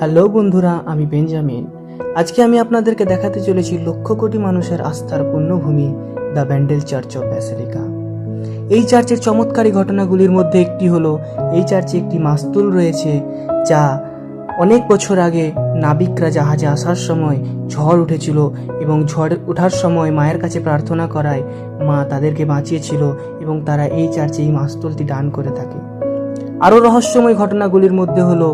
Hello বন্ধুরা, আমি Benjamin. আজকে আমি আপনাদেরকে দেখাতে চলেছি লক্ষ কোটি মানুষের আস্থার পুণ্যভূমি the Bandel church of basilica. এই চার্চের চমৎকারী ঘটনাগুলির মধ্যে একটি হলো, এই চার্চে একটি মাস্তুল রয়েছে যা অনেক বছর আগে নাবিকরা জাহাজে আসার সময় ঝড় উঠেছিল এবং ঝড় ওঠার সময় মায়ের কাছে প্রার্থনা করায় মা তাদেরকে বাঁচিয়েছিল এবং তারা এই চার্চে এই মাস্তুলটি দান করে থাকে। আরও রহস্যময় ঘটনাগুলির মধ্যে হলো,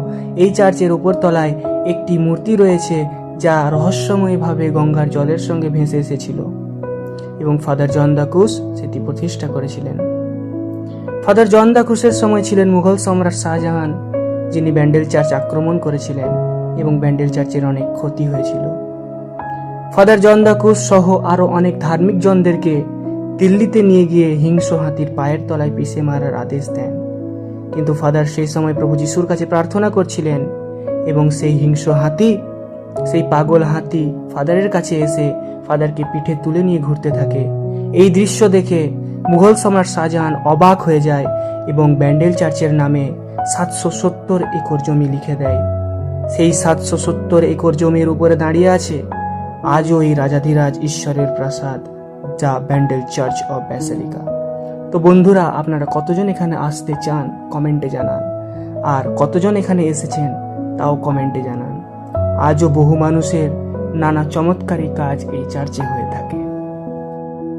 এই চার্চের উপর তলায় একটি মূর্তি রয়েছে যা রহস্যময়ভাবে গঙ্গার জলের সঙ্গে ভেসে এসেছিল এবং ফাদার জন দ্য ক্রুস সেটি প্রতিষ্ঠা করেছিলেন। ফাদার জন দ্য ক্রুসের সময় ছিলেন মুঘল সম্রাট শাহজাহান, যিনি ব্যান্ডেল চার্চ আক্রমণ করেছিলেন এবং ব্যান্ডেল চার্চের অনেক ক্ষতি হয়েছিল। ফাদার জন দ্য ক্রুস সহ আরও অনেক ধার্মিক জনদেরকে দিল্লিতে নিয়ে গিয়ে হিংস্র হাতির পায়ের তলায় পিষে মারার আদেশ দেন, কিন্তু ফাদার সেই সময় প্রভু যিশুর কাছে প্রার্থনা করছিলেন এবং সেই হিংস্র হাতি, সেই পাগল হাতি ফাদারের কাছে এসে ফাদারকে পিঠে তুলে নিয়ে ঘুরতে থাকে। এই দৃশ্য দেখে মুঘল সম্রাট শাহজাহান অবাক হয়ে যায় এবং ব্যান্ডেল চার্চের নামে 770 একর জমি লিখে দেয়। সেই 770 একর জমির উপরে দাঁড়িয়ে আছে আজও এই রাজাধিরাজ ঈশ্বরের প্রাসাদ, যা ব্যান্ডেল চার্চ অফ ব্যাসিলিকা। তো বন্ধুরা, আপনারা কতজন এখানে আসতে চান কমেন্টে জানান, আর কতজন এখানে এসেছেন তাও কমেন্টে জানান। আজও বহু মানুষের নানা চমৎকারী কাজ এই চার্চে হয়ে থাকে।